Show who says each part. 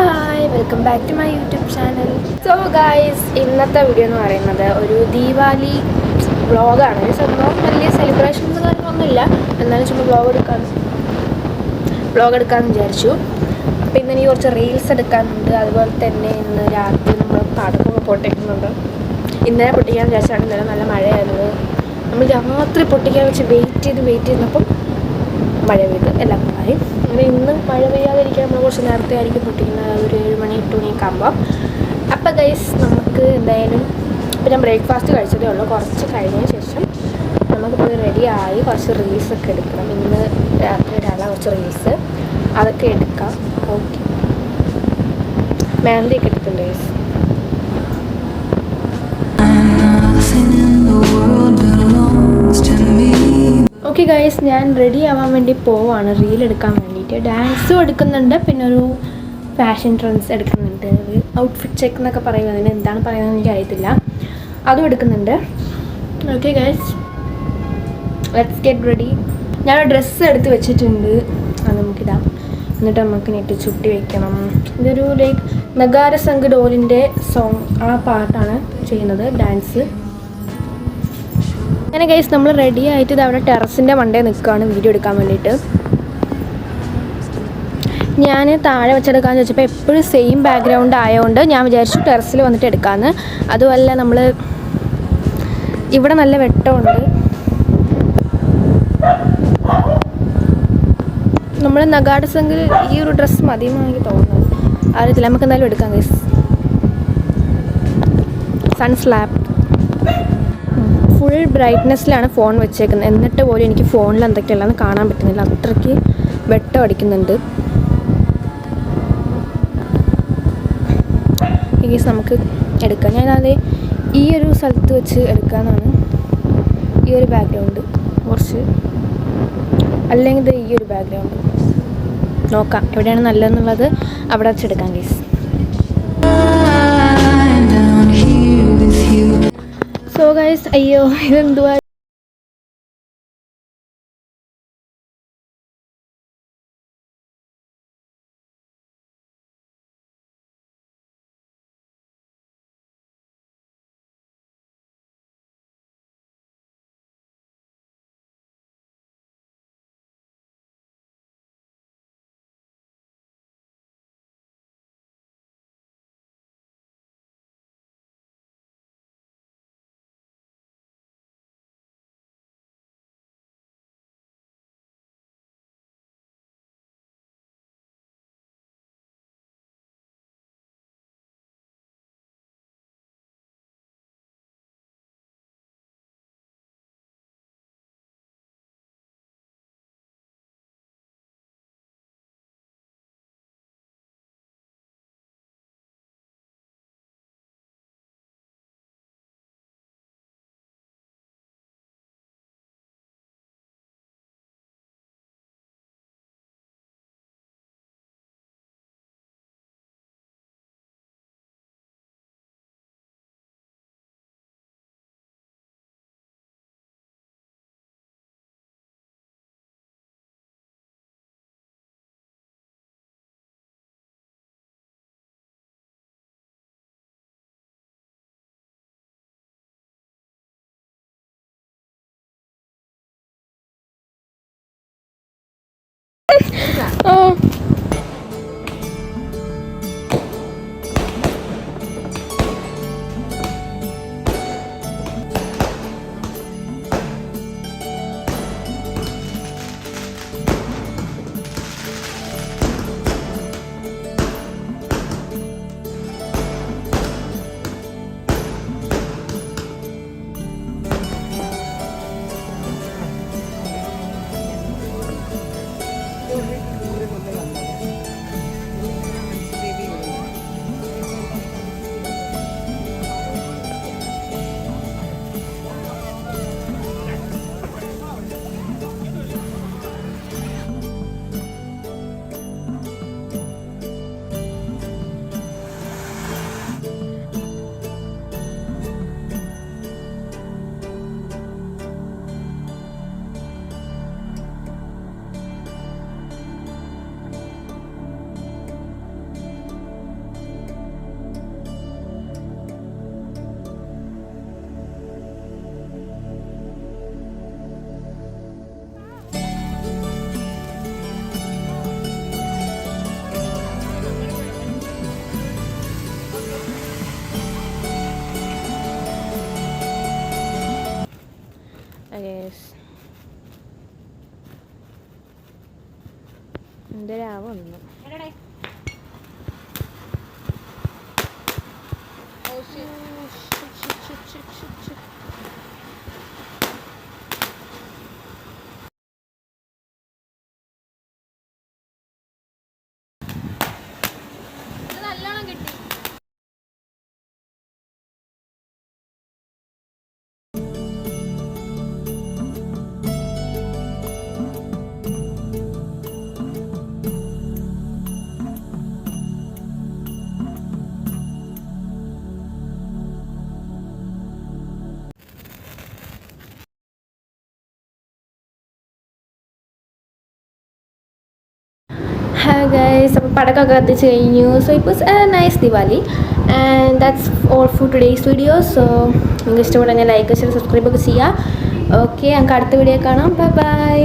Speaker 1: Hi welcome back to my YouTube channel. So guys, ഇന്നത്തെ video എന്ന് പറയുന്നത് ഒരു ദീപാവലി വ്ളോഗാണ്. സംഭവം വലിയ സെലിബ്രേഷൻസ് കാര്യങ്ങളൊന്നുമില്ല, എന്നാലും ചുമ്മാ വ്ളോഗ് എടുക്കാമെന്ന് വിചാരിച്ചു. അപ്പോൾ ഇന്ന് എനിക്ക് കുറച്ച് റീൽസ് എടുക്കാനുണ്ട്. അതുപോലെ തന്നെ ഇന്ന് രാത്രി നമ്മൾ പടക്കമൊക്കെ പൊട്ടിക്കുന്നുണ്ട്. ഇന്നലെ പൊട്ടിക്കാൻ വിചാരിച്ചാണ്, ഇന്നലെ നല്ല മഴയായിരുന്നു. നമ്മൾ രാത്രി പൊട്ടിക്കാൻ വെച്ച് വെയിറ്റ് ചെയ്തപ്പം മഴ പെയ്ത് എല്ലാം ആയി. അങ്ങനെ ഇന്ന് മഴ പെയ്യാതിരിക്കാൻ നമ്മൾ കുറച്ച് നേരത്തെ ആയിരിക്കും പൊട്ടിക്കുന്നത്, ഒരു 7 മണി 8 മണിയൊക്കെ ആകുമ്പോൾ. അപ്പോൾ ഗൈസ്, നമുക്ക് എന്തായാലും ഇപ്പോൾ ഞാൻ ബ്രേക്ക്ഫാസ്റ്റ് കഴിച്ചതേ ഉള്ളൂ. കുറച്ച് കഴിഞ്ഞതിന് ശേഷം നമുക്ക് പോയി റെഡിയായി കുറച്ച് റീൽസൊക്കെ എടുക്കണം. ഇന്ന് രാത്രി ഇടാനുള്ള കുറച്ച് റീൽസ് അതൊക്കെ എടുക്കാം. ഓക്കെ, മെഹന്തിയൊക്കെ എടുത്തിട്ടുണ്ട് ഗൈസ്. ഓക്കെ ഗൈസ്, ഞാൻ റെഡി ആവാൻ വേണ്ടി പോവാണ് റീൽ എടുക്കാൻ വേണ്ടിയിട്ട്. ഡാൻസും എടുക്കുന്നുണ്ട്, പിന്നെ ഒരു ഫാഷൻ ട്രെൻഡ്സ് എടുക്കുന്നുണ്ട്, ഒരു ഔട്ട്ഫിറ്റ് ചെക്ക് എന്നൊക്കെ പറയുന്നത്. അതിന് എന്താണ് പറയുന്നത് എനിക്കറിയത്തില്ല, അതും എടുക്കുന്നുണ്ട്. Okay guys, let's get ready. ഞാനൊരു ഡ്രസ്സ് എടുത്ത് വെച്ചിട്ടുണ്ട്, അത് നമുക്കിടാം. എന്നിട്ട് നമുക്ക് നെറ്റ് ചുട്ടി വയ്ക്കണം. ഇതൊരു ലൈക്ക് നഗാര സംഘ് ഡോലിൻ്റെ സോങ്, ആ പാട്ടാണ് ചെയ്യുന്നത്, ഡാൻസ്. അങ്ങനെ ഗൈസ്, നമ്മൾ റെഡി ആയിട്ട് ഇത് അവിടെ ടെറസിൻ്റെ മണ്ടേ നിൽക്കുകയാണ് വീഡിയോ എടുക്കാൻ വേണ്ടിയിട്ട്. ഞാൻ താഴെ വെച്ചെടുക്കാമെന്ന് വെച്ചപ്പോൾ എപ്പോഴും സെയിം ബാക്ക്ഗ്രൗണ്ട് ആയതുകൊണ്ട് ഞാൻ വിചാരിച്ചു ടെറസിൽ വന്നിട്ട് എടുക്കാമെന്ന്. അതുമല്ല, നമ്മൾ ഇവിടെ നല്ല വെട്ടമുണ്ട്. നമ്മൾ നഗാഡ സംഘിൽ ഈ ഒരു ഡ്രസ്സ് മതിയെന്നാണ് എനിക്ക് തോന്നുന്നത്, അറിയത്തില്ല. നമുക്ക് എന്തായാലും എടുക്കാം ഗൈസ്. സൺ സ്ലാബ് ഫുൾ ബ്രൈറ്റ്നെസ്സിലാണ് ഫോൺ വെച്ചേക്കുന്നത്, എന്നിട്ട് പോലും എനിക്ക് ഫോണിൽ എന്തൊക്കെയുള്ളതെന്ന് കാണാൻ പറ്റുന്നില്ല, അത്രയ്ക്ക് വെട്ടം അടിക്കുന്നുണ്ട്. ഗൈസ്, നമുക്ക് എടുക്കാം. ഞാനത് ഈ ഒരു സ്ഥലത്ത് വെച്ച് എടുക്കാമെന്നാണ്. ഈ ഒരു ബാക്ക്ഗ്രൗണ്ട് കുറച്ച്, അല്ലെങ്കിൽ ഈ ഒരു ബാക്ക്ഗ്രൗണ്ട് നോക്കാം എവിടെയാണ് നല്ലതെന്നുള്ളത്, അവിടെ വെച്ചെടുക്കാം ഗൈസ്. സോ ഗൈസ്, അയ്യോ ഇതെന്തുവാ എന്തരാവുന്നു. നല്ലോണം കിട്ടി. Hi guys, അപ്പോൾ പടക്കമൊക്കെ കത്തിച്ച് കഴിഞ്ഞു. So it was A nice Diwali and that's all for today's video. So നിങ്ങൾക്ക് ഇഷ്ടപ്പെട്ടെങ്കിൽ ലൈക്ക് ഷെയർ സബ്സ്ക്രൈബ് ഒക്കെ ചെയ്യുക. ഓക്കെ, നമുക്ക് അടുത്ത വീഡിയോ കാണാം. Bye bye.